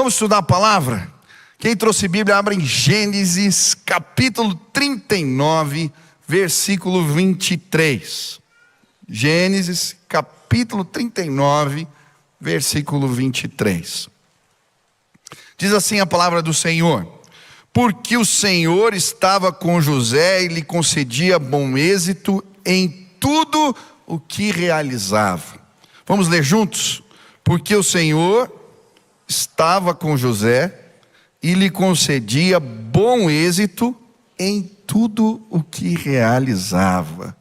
Vamos estudar a palavra? Quem trouxe Bíblia, abra em Gênesis capítulo 39, versículo 23. Gênesis capítulo 39, versículo 23. Diz assim a palavra do Senhor: porque o Senhor estava com José e lhe concedia bom êxito em tudo o que realizava. Vamos ler juntos? Porque o Senhor estava com José e lhe concedia bom êxito em tudo o que realizava.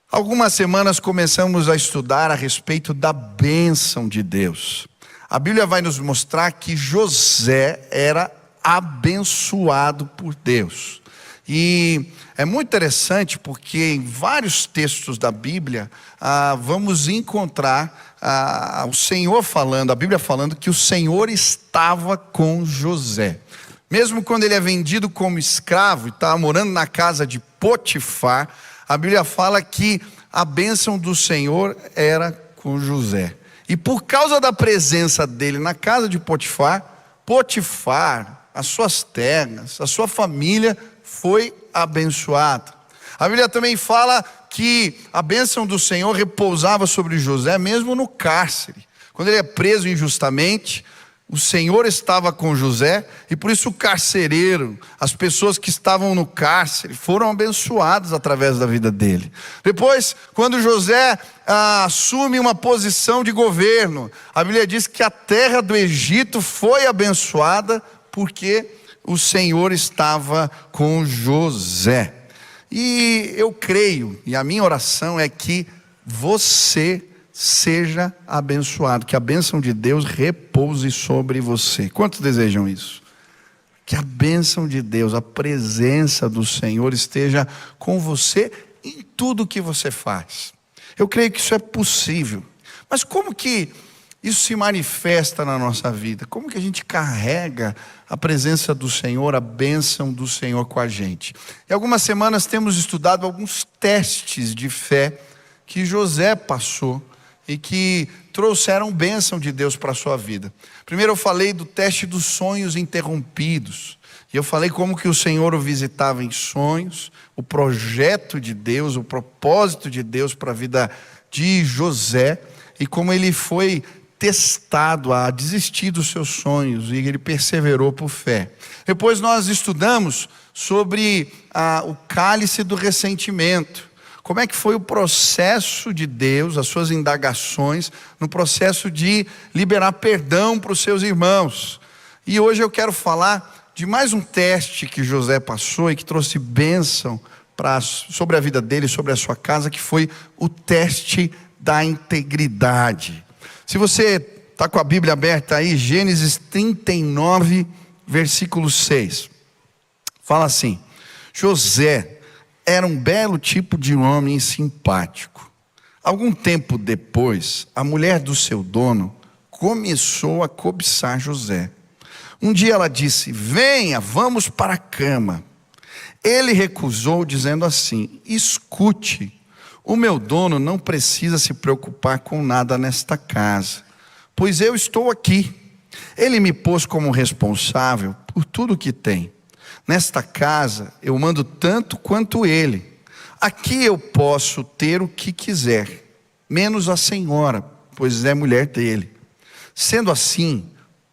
Algumas semanas começamos a estudar a respeito da bênção de Deus. A Bíblia vai nos mostrar que José era abençoado por Deus. E é muito interessante porque em vários textos da Bíblia vamos encontrar o Senhor falando, a Bíblia falando que o Senhor estava com José. Mesmo quando ele é vendido como escravo e está morando na casa de Potifar, a Bíblia fala que a bênção do Senhor era com José. E por causa da presença dele na casa de Potifar, as suas terras, a sua família foi abençoada. A Bíblia também fala que a bênção do Senhor repousava sobre José mesmo no cárcere. Quando ele é preso injustamente, o Senhor estava com José e por isso o carcereiro, as pessoas que estavam no cárcere foram abençoadas através da vida dele. Depois, quando José assume uma posição de governo, a Bíblia diz que a terra do Egito foi abençoada porque o Senhor estava com José. E eu creio, e a minha oração é que você seja abençoado, que a bênção de Deus repouse sobre você. Quantos desejam isso? Que a bênção de Deus, a presença do Senhor esteja com você em tudo que você faz. Eu creio que isso é possível. Mas como que isso se manifesta na nossa vida? Como que a gente carrega a presença do Senhor, a bênção do Senhor com a gente? Em algumas semanas temos estudado alguns testes de fé que José passou e que trouxeram bênção de Deus para a sua vida. Primeiro eu falei do teste dos sonhos interrompidos. E eu falei como que o Senhor o visitava em sonhos, o projeto de Deus, o propósito de Deus para a vida de José, e como ele foi testado a desistir dos seus sonhos, e ele perseverou por fé. Depois nós estudamos sobre o cálice do ressentimento. Como é que foi o processo de Deus, as suas indagações, no processo de liberar perdão para os seus irmãos. E hoje eu quero falar de mais um teste que José passou e que trouxe bênção sobre a vida dele, sobre a sua casa, que foi o teste da integridade. Se você está com a Bíblia aberta aí, Gênesis 39, versículo 6. Fala assim: José era um belo tipo de homem simpático. Algum tempo depois, a mulher do seu dono começou a cobiçar José. Um dia ela disse: venha, vamos para a cama. Ele recusou, dizendo assim: escute, o meu dono não precisa se preocupar com nada nesta casa, pois eu estou aqui. Ele me pôs como responsável por tudo que tem. Nesta casa eu mando tanto quanto ele. Aqui eu posso ter o que quiser, menos a senhora, pois é mulher dele. Sendo assim,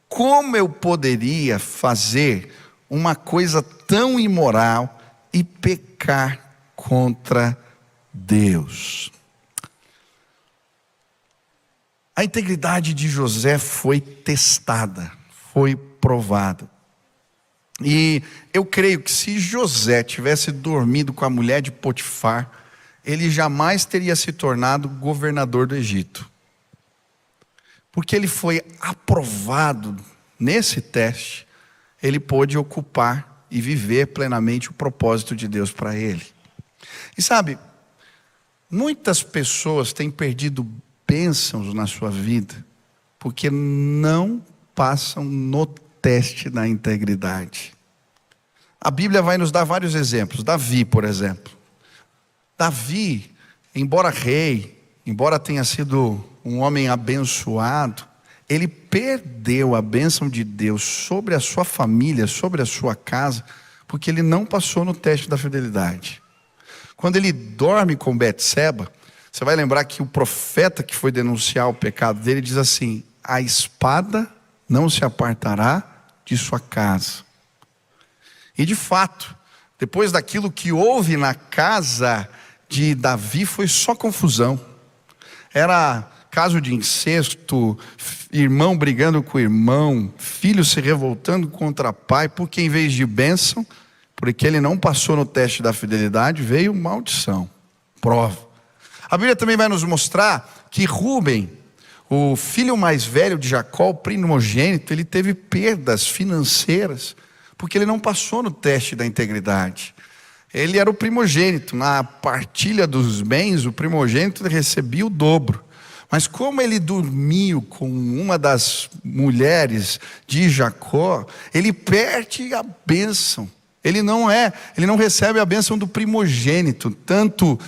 como eu poderia fazer uma coisa tão imoral e pecar contra Deus? A integridade de José foi testada, foi provada. E eu creio que se José tivesse dormido com a mulher de Potifar, ele jamais teria se tornado governador do Egito. Porque ele foi aprovado nesse teste, ele pôde ocupar e viver plenamente o propósito de Deus para ele. E sabe, muitas pessoas têm perdido bênçãos na sua vida porque não passam no teste da integridade. A Bíblia vai nos dar vários exemplos. Davi, por exemplo. Davi, embora rei, embora tenha sido um homem abençoado, ele perdeu a bênção de Deus sobre a sua família, sobre a sua casa, porque ele não passou no teste da fidelidade. Quando ele dorme com Betseba, você vai lembrar que o profeta que foi denunciar o pecado dele diz assim: a espada não se apartará de sua casa. E de fato, depois daquilo que houve na casa de Davi, foi só confusão. Era caso de incesto, irmão brigando com irmão, filho se revoltando contra pai, porque em vez de bênção, porque ele não passou no teste da fidelidade, veio maldição, prova. A Bíblia também vai nos mostrar que Rúben, o filho mais velho de Jacó, o primogênito, ele teve perdas financeiras, porque ele não passou no teste da integridade. Ele era o primogênito, na partilha dos bens, o primogênito recebia o dobro. Mas como ele dormiu com uma das mulheres de Jacó, ele perde a bênção. Ele não recebe a bênção do primogênito, tanto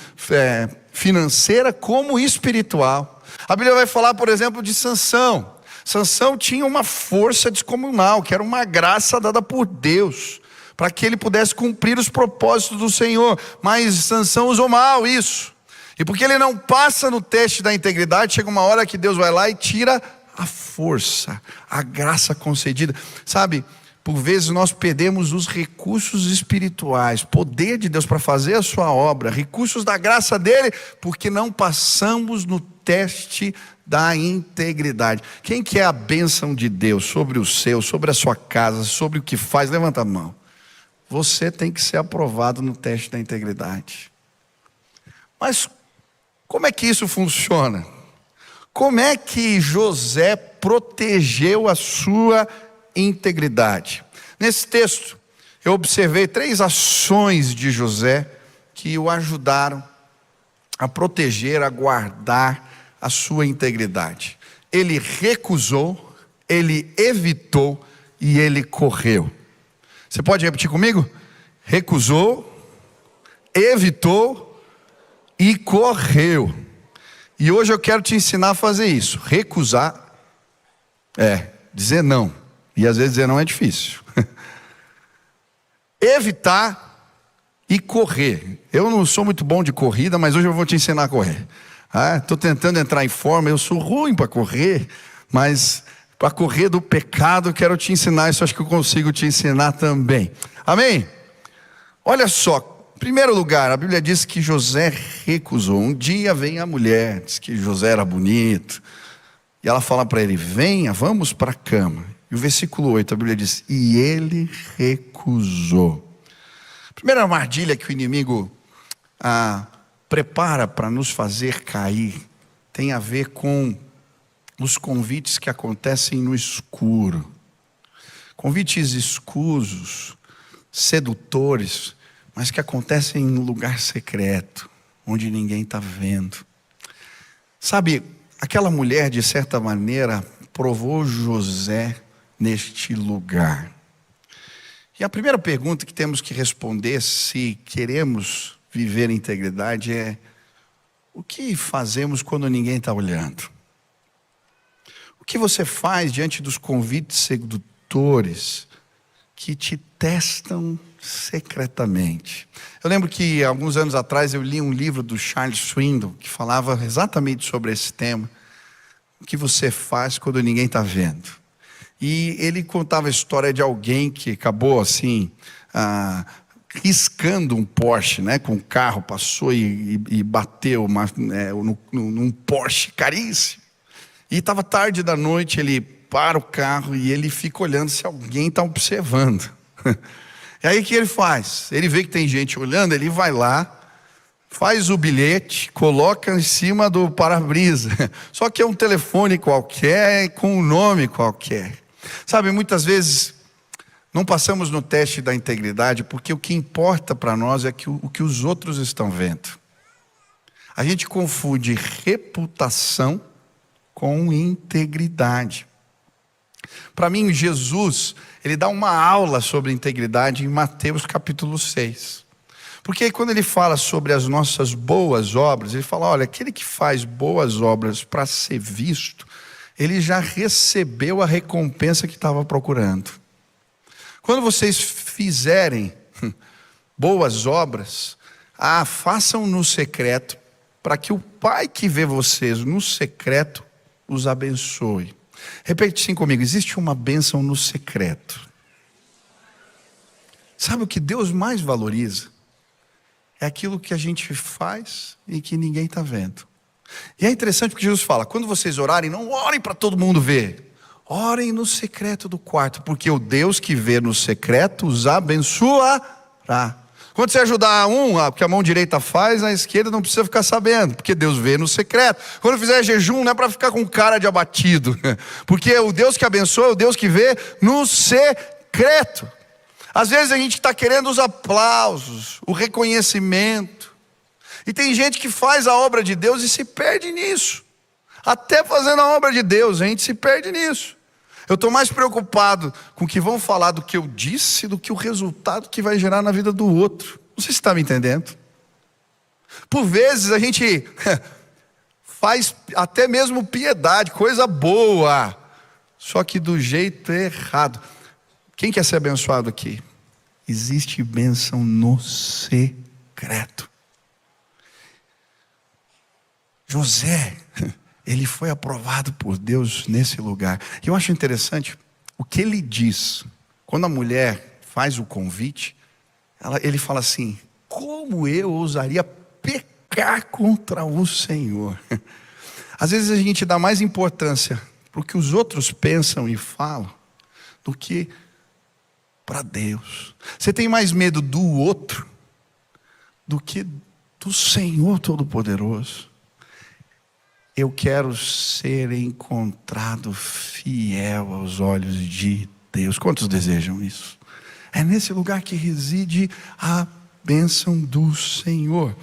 financeira como espiritual. A Bíblia vai falar, por exemplo, de Sansão. Sansão tinha uma força descomunal, que era uma graça dada por Deus, para que ele pudesse cumprir os propósitos do Senhor. Mas Sansão usou mal isso. E porque ele não passa no teste da integridade, chega uma hora que Deus vai lá e tira a força, a graça concedida. Sabe, por vezes nós perdemos os recursos espirituais, poder de Deus para fazer a sua obra, recursos da graça dele, porque não passamos no teste da integridade. Quem quer a bênção de Deus sobre o seu, sobre a sua casa, sobre o que faz? Levanta a mão. Você tem que ser aprovado no teste da integridade. Mas como é que isso funciona? Como é que José protegeu a sua integridade? Nesse texto, eu observei 3 ações de José que o ajudaram a proteger, a guardar a sua integridade. Ele recusou, ele evitou e ele correu. Você pode repetir comigo? Recusou, evitou e correu. E hoje eu quero te ensinar a fazer isso. Recusar dizer não. E às vezes dizer não é difícil. Evitar e correr. Eu não sou muito bom de corrida, mas hoje eu vou te ensinar a correr. Estou tentando entrar em forma, eu sou ruim para correr, mas para correr do pecado, quero te ensinar isso, acho que eu consigo te ensinar também. Amém? Olha só. Em primeiro lugar, a Bíblia diz que José recusou. Um dia vem a mulher, diz que José era bonito, e ela fala para ele: venha, vamos para a cama. E o versículo 8, a Bíblia diz: e ele recusou. A primeira armadilha que o inimigo prepara para nos fazer cair tem a ver com os convites que acontecem no escuro. Convites escusos, sedutores, mas que acontecem em um lugar secreto, onde ninguém está vendo. Sabe, aquela mulher, de certa maneira, provou José neste lugar. E a primeira pergunta que temos que responder, se queremos viver em integridade, é: o que fazemos quando ninguém está olhando? O que você faz diante dos convites sedutores que te testam secretamente? Eu lembro que alguns anos atrás eu li um livro do Charles Swindoll que falava exatamente sobre esse tema. O que você faz quando ninguém está vendo? E ele contava a história de alguém que acabou assim riscando um Porsche, né, com um carro, passou e bateu num Porsche caríssimo. E estava tarde da noite, ele para o carro e ele fica olhando se alguém está observando. E aí o que ele faz? Ele vê que tem gente olhando, ele vai lá, faz o bilhete, coloca em cima do para-brisa. Só que é um telefone qualquer, com um nome qualquer. Sabe, muitas vezes não passamos no teste da integridade, porque o que importa para nós é o que os outros estão vendo. A gente confunde reputação com integridade. Para mim, Jesus, ele dá uma aula sobre integridade em Mateus capítulo 6. Porque aí quando ele fala sobre as nossas boas obras, ele fala: olha, aquele que faz boas obras para ser visto, ele já recebeu a recompensa que estava procurando. Quando vocês fizerem boas obras, façam no secreto, para que o Pai que vê vocês no secreto os abençoe. Repete assim comigo: existe uma bênção no secreto. Sabe o que Deus mais valoriza? É aquilo que a gente faz e que ninguém está vendo. E é interessante porque Jesus fala: quando vocês orarem, não orem para todo mundo ver. Orem no secreto do quarto, porque o Deus que vê no secreto os abençoará. Quando você ajudar porque a mão direita faz, a esquerda não precisa ficar sabendo, porque Deus vê no secreto. Quando fizer jejum, não é para ficar com cara de abatido, porque o Deus que abençoa é o Deus que vê no secreto. Às vezes a gente está querendo os aplausos, o reconhecimento. E tem gente que faz a obra de Deus e se perde nisso. Até fazendo a obra de Deus, a gente se perde nisso. Eu estou mais preocupado com o que vão falar do que eu disse, do que o resultado que vai gerar na vida do outro. Não sei se está me entendendo. Por vezes a gente faz até mesmo piedade, coisa boa, só que do jeito errado. Quem quer ser abençoado aqui? Existe bênção no secreto. José, ele foi aprovado por Deus nesse lugar. E eu acho interessante o que ele diz. Quando a mulher faz o convite, ele fala assim: como eu ousaria pecar contra o Senhor? Às vezes a gente dá mais importância para o que os outros pensam e falam do que para Deus. Você tem mais medo do outro do que do Senhor Todo-Poderoso. Eu quero ser encontrado fiel aos olhos de Deus. Quantos desejam isso? É nesse lugar que reside a bênção do Senhor.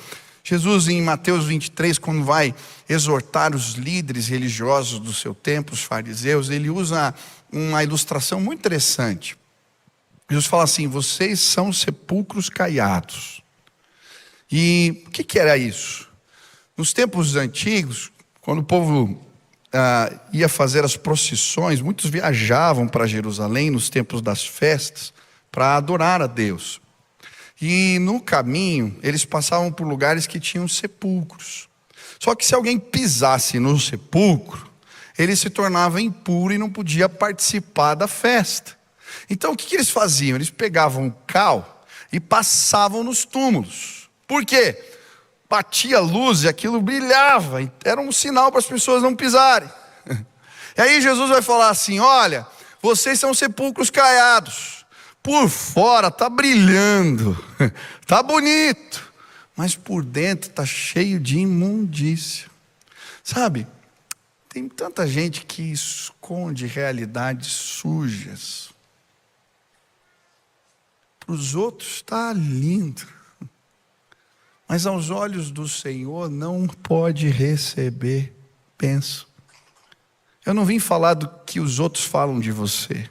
Jesus, em Mateus 23, quando vai exortar os líderes religiosos do seu tempo, os fariseus, ele usa uma ilustração muito interessante. Jesus fala assim: vocês são sepulcros caiados. E o que era isso? Nos tempos antigos, quando o povo ia fazer as procissões, muitos viajavam para Jerusalém nos tempos das festas para adorar a Deus. E no caminho, eles passavam por lugares que tinham sepulcros. Só que se alguém pisasse no sepulcro, ele se tornava impuro e não podia participar da festa. Então o que eles faziam? Eles pegavam cal e passavam nos túmulos. Por quê? Batia a luz e aquilo brilhava, era um sinal para as pessoas não pisarem. E aí Jesus vai falar assim: olha, vocês são sepulcros caiados, por fora está brilhando, está bonito, mas por dentro está cheio de imundícia. Sabe, tem tanta gente que esconde realidades sujas. Para os outros está lindo, mas aos olhos do Senhor não pode receber bênção. Eu não vim falar do que os outros falam de você.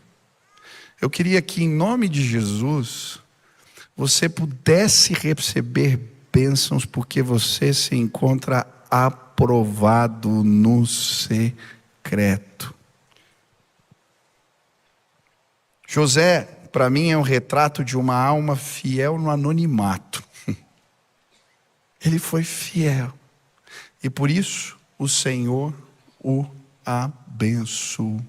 Eu queria que, em nome de Jesus, você pudesse receber bênçãos, porque você se encontra aprovado no secreto. José, para mim, é um retrato de uma alma fiel no anonimato. Ele foi fiel. E por isso o Senhor o abençoou.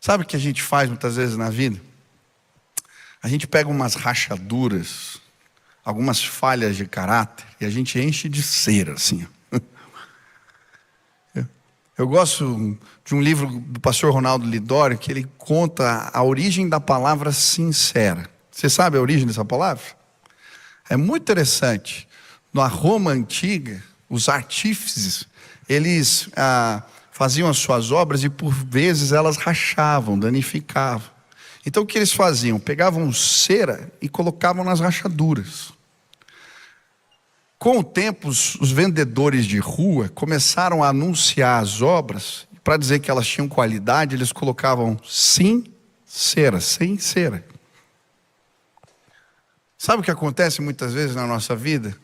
Sabe o que a gente faz muitas vezes na vida? A gente pega umas rachaduras, algumas falhas de caráter, e a gente enche de cera, assim. Eu gosto de um livro do pastor Ronaldo Lidório, que ele conta a origem da palavra sincera. Você sabe a origem dessa palavra? É muito interessante. Na Roma antiga, os artífices, eles faziam as suas obras e por vezes elas rachavam, danificavam. Então o que eles faziam? Pegavam cera e colocavam nas rachaduras. Com o tempo, os vendedores de rua começaram a anunciar as obras, para dizer que elas tinham qualidade, eles colocavam sem cera. Sabe o que acontece muitas vezes na nossa vida?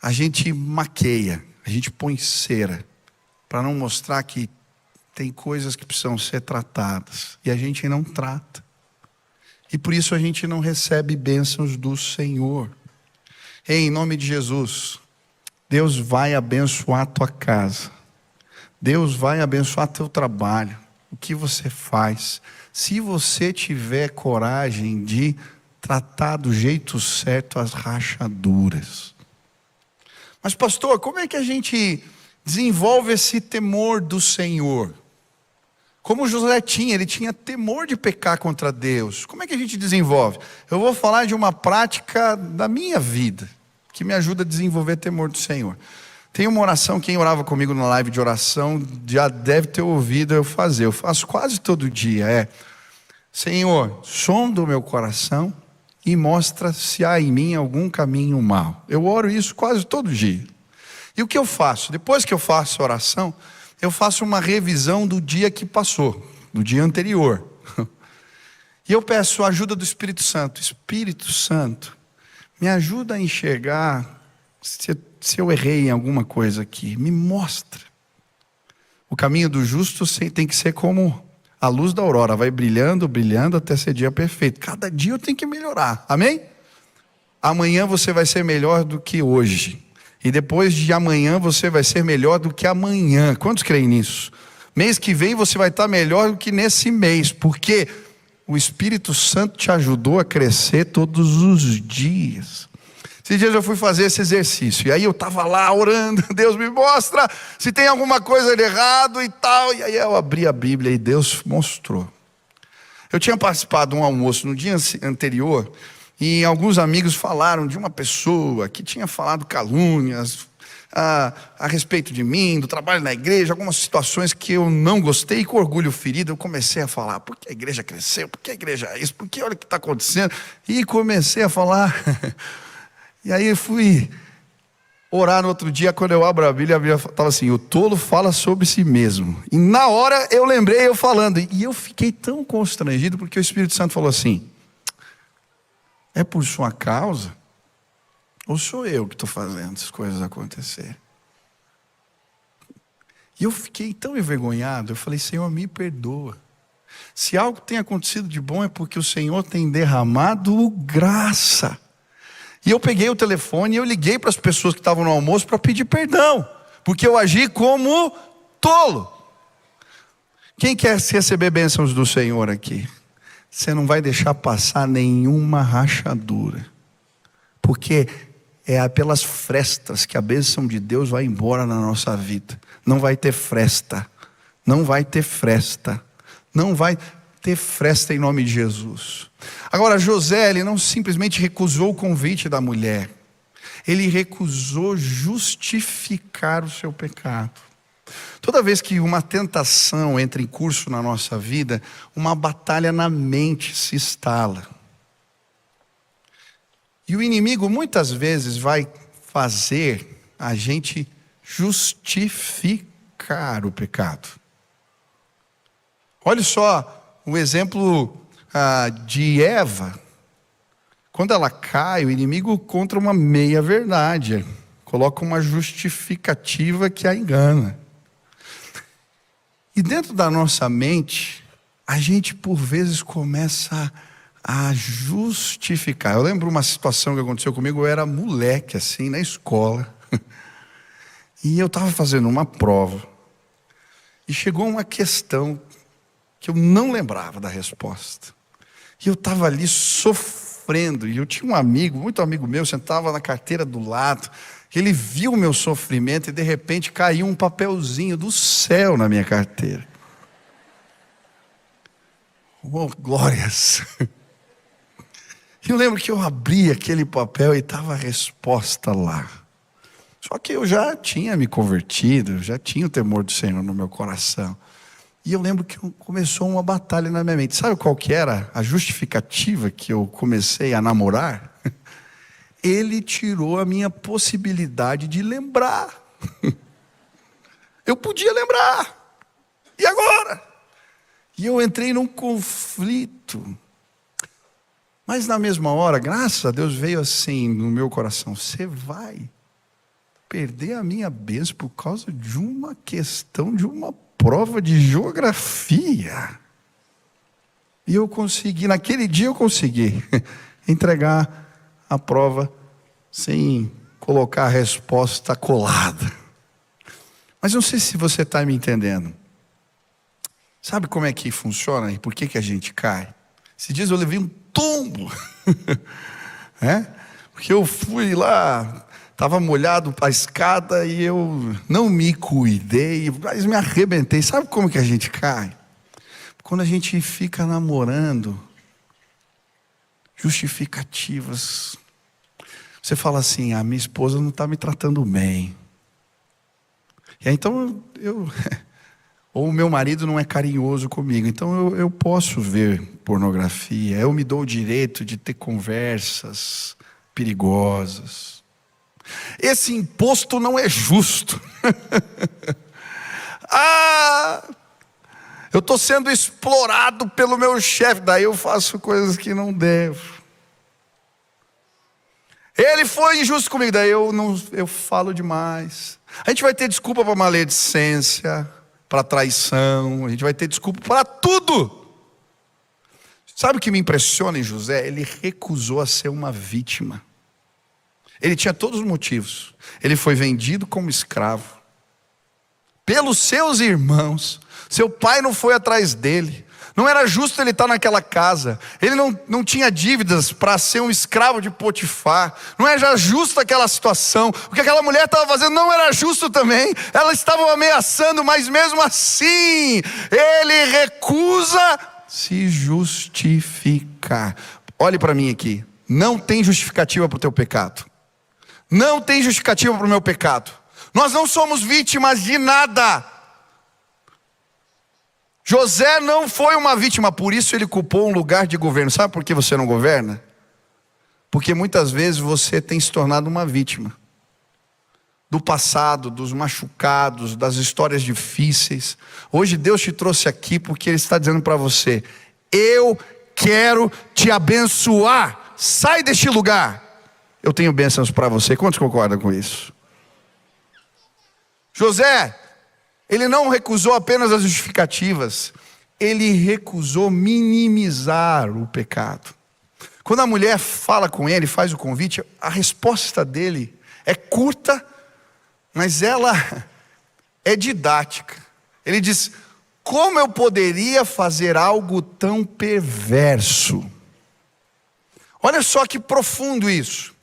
A gente maqueia, a gente põe cera, para não mostrar que tem coisas que precisam ser tratadas e a gente não trata. E por isso a gente não recebe bênçãos do Senhor. Em nome de Jesus, Deus vai abençoar a tua casa. Deus vai abençoar teu trabalho, o que você faz. Se você tiver coragem de tratar do jeito certo as rachaduras. Mas pastor, como é que a gente desenvolve esse temor do Senhor? Como José tinha, ele tinha temor de pecar contra Deus. Como é que a gente desenvolve? Eu vou falar de uma prática da minha vida, que me ajuda a desenvolver temor do Senhor. Tem uma oração, quem orava comigo na live de oração, já deve ter ouvido eu fazer. Eu faço quase todo dia, Senhor, sonda o meu coração e mostra se há em mim algum caminho mau. Eu oro isso quase todo dia. E o que eu faço? Depois que eu faço a oração, eu faço uma revisão do dia que passou, do dia anterior. E eu peço a ajuda do Espírito Santo. Espírito Santo, me ajuda a enxergar se eu errei em alguma coisa aqui. Me mostra. O caminho do justo tem que ser como a luz da aurora. Vai brilhando, brilhando até ser dia perfeito. Cada dia eu tenho que melhorar. Amém? Amanhã você vai ser melhor do que hoje. E depois de amanhã você vai ser melhor do que amanhã. Quantos creem nisso? Mês que vem você vai estar melhor do que nesse mês. Porque o Espírito Santo te ajudou a crescer todos os dias. Esses dias eu fui fazer esse exercício. E aí eu estava lá orando. Deus me mostra se tem alguma coisa de errado e tal. E aí eu abri a Bíblia e Deus mostrou. Eu tinha participado de um almoço no dia anterior. E alguns amigos falaram de uma pessoa que tinha falado calúnias a respeito de mim, do trabalho na igreja, algumas situações que eu não gostei, e com orgulho ferido eu comecei a falar, por que a igreja cresceu, por que a igreja é isso, por que olha o que está acontecendo, e comecei a falar, e aí eu fui orar no outro dia, quando eu abro a Bíblia estava assim, o tolo fala sobre si mesmo, e na hora eu lembrei eu falando, e eu fiquei tão constrangido, porque o Espírito Santo falou assim, é por sua causa? Ou sou eu que estou fazendo as coisas acontecerem? E eu fiquei tão envergonhado, eu falei, Senhor, me perdoa. Se algo tem acontecido de bom é porque o Senhor tem derramado graça. E eu peguei o telefone e eu liguei para as pessoas que estavam no almoço para pedir perdão. Porque eu agi como tolo. Quem quer receber bênçãos do Senhor aqui? Você não vai deixar passar nenhuma rachadura. Porque é pelas frestas que a bênção de Deus vai embora na nossa vida. Não vai ter fresta. Não vai ter fresta. Não vai ter fresta em nome de Jesus. Agora José, ele não simplesmente recusou o convite da mulher. Ele recusou justificar o seu pecado. Toda vez que uma tentação entra em curso na nossa vida, uma batalha na mente se instala. E o inimigo muitas vezes vai fazer a gente justificar o pecado. Olha só o exemplo de Eva. Quando ela cai, o inimigo contra uma meia-verdade. Coloca uma justificativa que a engana. E dentro da nossa mente, a gente por vezes começa a justificar. Eu lembro uma situação que aconteceu comigo, eu era moleque assim, na escola. E eu estava fazendo uma prova. E chegou uma questão que eu não lembrava da resposta. E eu estava ali sofrendo. E eu tinha um amigo, muito amigo meu, sentava na carteira do lado. Ele viu o meu sofrimento e de repente caiu um papelzinho do céu na minha carteira. Oh, glórias! Eu lembro que eu abri aquele papel e estava a resposta lá. Só que eu já tinha me convertido, já tinha o temor do Senhor no meu coração. E eu lembro que começou uma batalha na minha mente. Sabe qual que era a justificativa que eu comecei a namorar? Ele tirou a minha possibilidade de lembrar. Eu podia lembrar. E agora? E eu entrei num conflito. Mas na mesma hora, graças a Deus, veio assim no meu coração. Você vai perder a minha bênção por causa de uma questão de uma prova de geografia. E eu consegui, naquele dia eu consegui entregar a prova sem colocar a resposta colada. Mas não sei se você está me entendendo. Sabe como é que funciona e por que a gente cai? Esses dias eu levei um tombo. Porque eu fui lá, estava molhado para a escada e eu não me cuidei, mas me arrebentei. Sabe como que a gente cai? Quando a gente fica namorando, justificativas. Você fala assim, a minha esposa não está me tratando bem. E aí então ou o meu marido não é carinhoso comigo, então eu posso ver pornografia, eu me dou o direito de ter conversas perigosas. Esse imposto não é justo. Eu estou sendo explorado pelo meu chefe, daí eu faço coisas que não devo. Ele foi injusto comigo, daí eu falo demais. A gente vai ter desculpa para maledicência, para traição, a gente vai ter desculpa para tudo. Sabe o que me impressiona em José? Ele recusou a ser uma vítima. Ele tinha todos os motivos. Ele foi vendido como escravo pelos seus irmãos. Seu pai não foi atrás dele. Não era justo ele estar naquela casa. Ele não tinha dívidas para ser um escravo de Potifar. Não era justo aquela situação. O que aquela mulher estava fazendo não era justo também. Ela estava ameaçando, mas mesmo assim, ele recusa se justificar. Olhe para mim aqui. Não tem justificativa para o teu pecado. Não tem justificativa para o meu pecado. Nós não somos vítimas de nada. José não foi uma vítima, por isso ele ocupou um lugar de governo. Sabe por que você não governa? Porque muitas vezes você tem se tornado uma vítima do passado, dos machucados, das histórias difíceis. Hoje Deus te trouxe aqui porque Ele está dizendo para você: eu quero te abençoar, sai deste lugar. Eu tenho bênçãos para você. Quantos concordam com isso? José, ele não recusou apenas as justificativas, ele recusou minimizar o pecado. Quando a mulher fala com ele, faz o convite, a resposta dele é curta, mas ela é didática. Ele diz: como eu poderia fazer algo tão perverso? Olha só que profundo isso.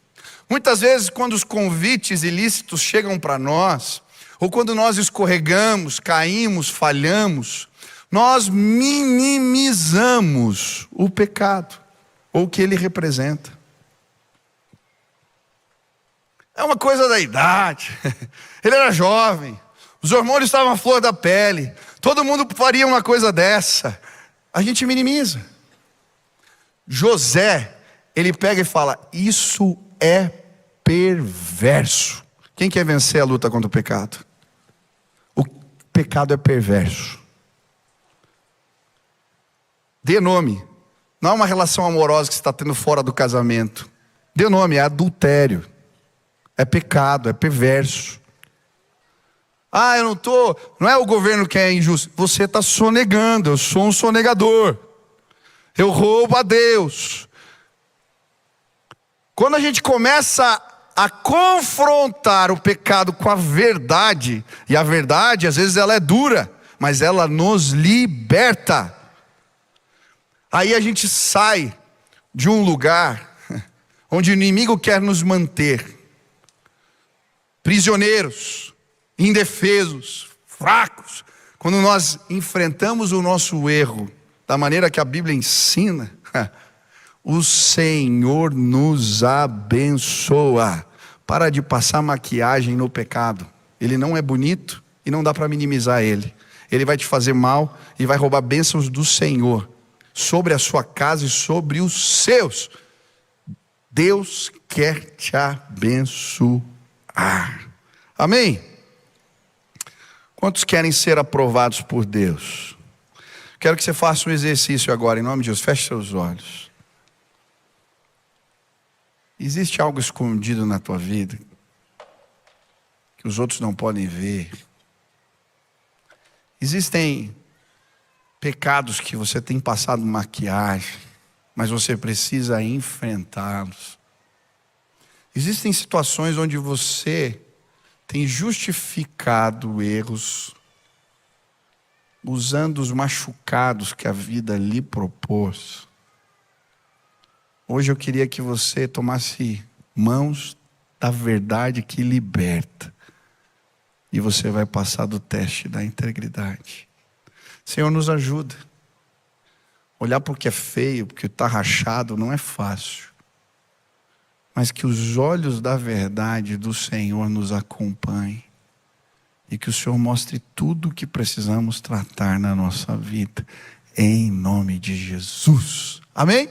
Muitas vezes quando os convites ilícitos chegam para nós, ou quando nós escorregamos, caímos, falhamos, nós minimizamos o pecado, ou o que ele representa. É uma coisa da idade. Ele era jovem, os hormônios estavam à flor da pele, todo mundo faria uma coisa dessa. A gente minimiza. José, ele pega e fala: isso é perverso. Quem quer vencer a luta contra o pecado? O pecado é perverso. Dê nome. Não é uma relação amorosa que você está tendo fora do casamento. Dê nome, é adultério. É pecado, é perverso. Eu não estou. Não é o governo que é injusto. Você está sonegando. Eu sou um sonegador. Eu roubo a Deus. Quando a gente começa a confrontar o pecado com a verdade, e a verdade às vezes ela é dura, mas ela nos liberta. Aí a gente sai de um lugar onde o inimigo quer nos manter prisioneiros, indefesos, fracos. Quando nós enfrentamos o nosso erro da maneira que a Bíblia ensina, o Senhor nos abençoa. Para de passar maquiagem no pecado. Ele não é bonito e não dá para minimizar ele. Ele vai te fazer mal e vai roubar bênçãos do Senhor sobre a sua casa e sobre os seus. Deus quer te abençoar. Amém? Quantos querem ser aprovados por Deus? Quero que você faça um exercício agora, em nome de Deus. Feche seus olhos. Existe algo escondido na tua vida que os outros não podem ver? Existem pecados que você tem passado maquiagem, mas você precisa enfrentá-los. Existem situações onde você tem justificado erros, usando os machucados que a vida lhe propôs. Hoje eu queria que você tomasse mãos da verdade que liberta. E você vai passar do teste da integridade. Senhor, nos ajuda. Olhar porque é feio, porque está rachado, não é fácil. Mas que os olhos da verdade do Senhor nos acompanhem. E que o Senhor mostre tudo o que precisamos tratar na nossa vida. Em nome de Jesus. Amém?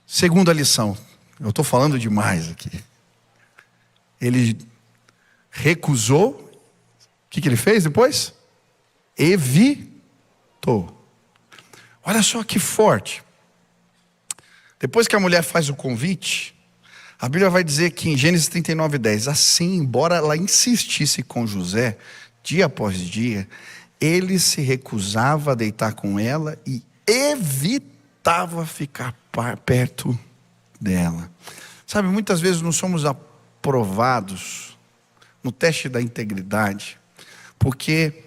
Segunda lição. Eu estou falando demais aqui. Ele recusou. O que ele fez depois? Evitou. Olha só que forte. Depois que a mulher faz o convite, a Bíblia vai dizer que em Gênesis 39:10, assim, embora ela insistisse com José, dia após dia, ele se recusava a deitar com ela e evitava ficar perto dela. Sabe, muitas vezes nós somos aprovados no teste da integridade, porque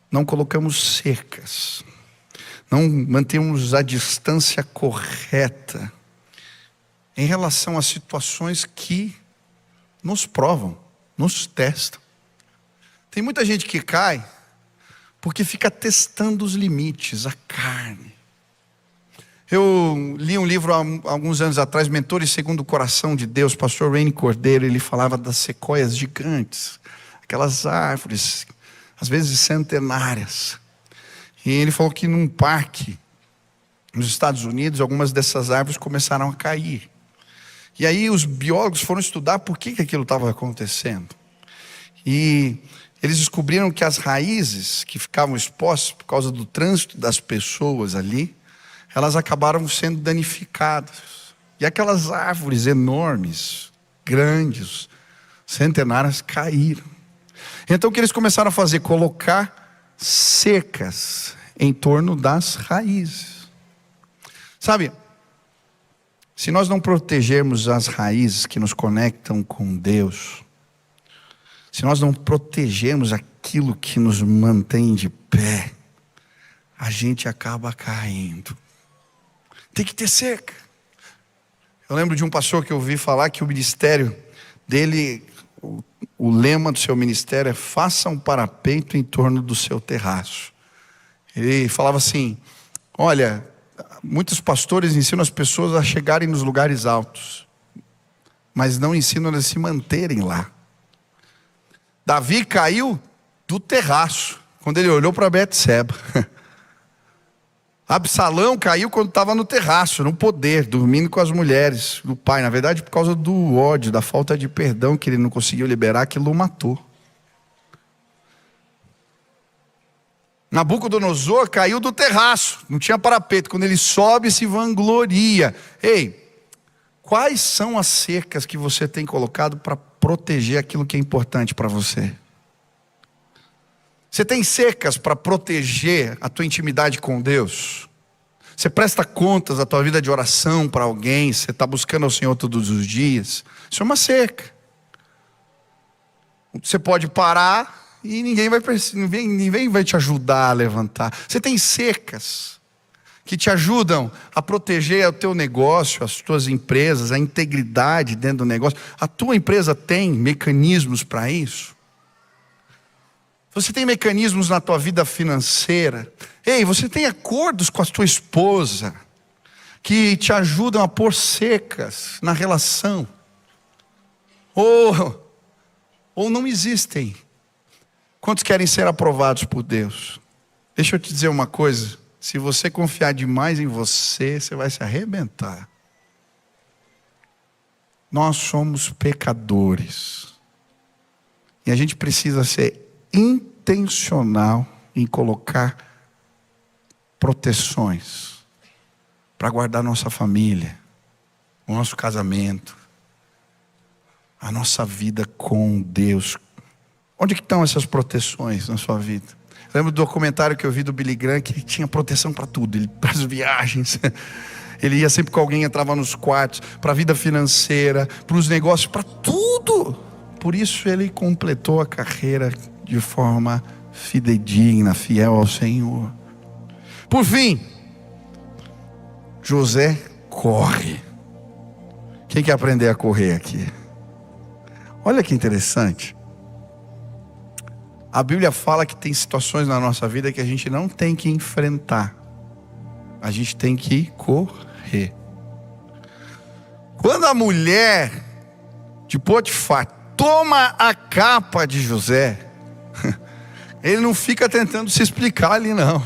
não colocamos cercas, não mantemos a distância correta em relação a situações que nos provam, nos testam. Tem muita gente que cai porque fica testando os limites, a carne. Eu li um livro há alguns anos atrás, Mentores Segundo o Coração de Deus, pastor Raine Cordeiro. Ele falava das sequoias gigantes, aquelas árvores, às vezes centenárias. E ele falou que num parque nos Estados Unidos, algumas dessas árvores começaram a cair. E aí os biólogos foram estudar por que aquilo estava acontecendo. E eles descobriram que as raízes que ficavam expostas por causa do trânsito das pessoas ali, elas acabaram sendo danificadas. E aquelas árvores enormes, grandes, centenárias, caíram. Então o que eles começaram a fazer? Colocar cercas em torno das raízes. Sabe, se nós não protegermos as raízes que nos conectam com Deus, se nós não protegermos aquilo que nos mantém de pé, a gente acaba caindo. Tem que ter cerca. Eu lembro de um pastor que eu ouvi falar que o ministério dele, o lema do seu ministério é: faça um parapeito em torno do seu terraço. Ele falava assim: olha, muitos pastores ensinam as pessoas a chegarem nos lugares altos, mas não ensinam elas a se manterem lá. Davi caiu do terraço quando ele olhou para Betseba. Absalão caiu quando estava no terraço, no poder, dormindo com as mulheres do pai. Na verdade, por causa do ódio, da falta de perdão que ele não conseguiu liberar, aquilo o matou. Nabucodonosor caiu do terraço, não tinha parapeito. Quando ele sobe, se vangloria. Ei, quais são as cercas que você tem colocado para proteger aquilo que é importante para você? Você tem cercas para proteger a tua intimidade com Deus? Você presta contas da tua vida de oração para alguém? Você está buscando ao Senhor todos os dias? Isso é uma cerca. Você pode parar e ninguém vai te ajudar a levantar. Você tem cercas que te ajudam a proteger o teu negócio, as tuas empresas, a integridade dentro do negócio. A tua empresa tem mecanismos para isso? Você tem mecanismos na tua vida financeira? Ei, você tem acordos com a tua esposa que te ajudam a pôr cercas na relação? Ou não existem? Quantos querem ser aprovados por Deus? Deixa eu te dizer uma coisa: se você confiar demais em você, você vai se arrebentar. Nós somos pecadores. E a gente precisa ser intencional em colocar proteções para guardar nossa família, o nosso casamento, a nossa vida com Deus. Onde que estão essas proteções na sua vida? Lembro do documentário que eu vi do Billy Graham, que ele tinha proteção para tudo, para as viagens. Ele ia sempre com alguém, entrava nos quartos, para a vida financeira, para os negócios, para tudo. Por isso ele completou a carreira de forma fidedigna, fiel ao Senhor. Por fim, José corre. Quem quer aprender a correr aqui? Olha que interessante. A Bíblia fala que tem situações na nossa vida que a gente não tem que enfrentar. A gente tem que correr. Quando a mulher de Potifar toma a capa de José, ele não fica tentando se explicar ali não.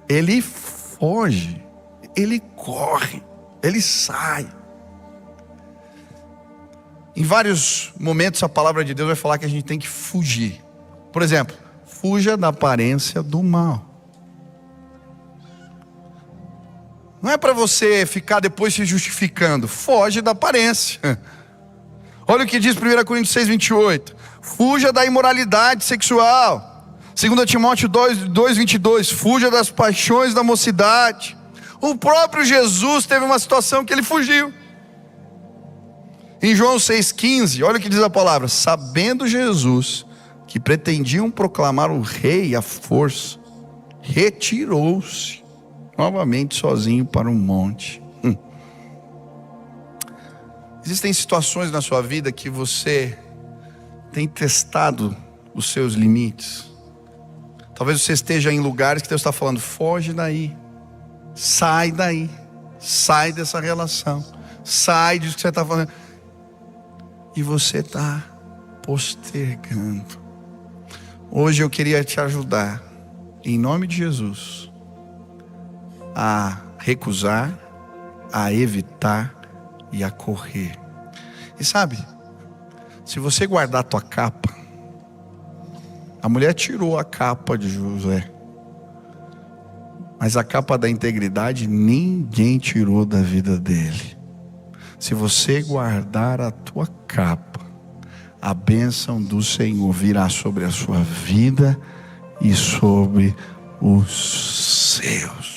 Ele foge, ele corre, ele sai. Em vários momentos a palavra de Deus vai falar que a gente tem que fugir. Por exemplo, fuja da aparência do mal. Não é para você ficar depois se justificando. Foge da aparência. Olha o que diz 1 Coríntios 6, 28. Fuja da imoralidade sexual. 2 Timóteo 2, 22. Fuja das paixões da mocidade. O próprio Jesus teve uma situação que ele fugiu. Em João 6,15, olha o que diz a palavra. Sabendo Jesus que pretendiam proclamar o rei à força, retirou-se novamente sozinho para um monte. Existem situações na sua vida que você tem testado os seus limites. Talvez você esteja em lugares que Deus está falando, foge daí, sai dessa relação, sai disso que você está falando. E você está postergando. Hoje eu queria te ajudar, em nome de Jesus, a recusar, a evitar e a correr. E sabe, se você guardar a tua capa, a mulher tirou a capa de José, mas a capa da integridade ninguém tirou da vida dele. Se você guardar a tua capa, a bênção do Senhor virá sobre a sua vida e sobre os seus.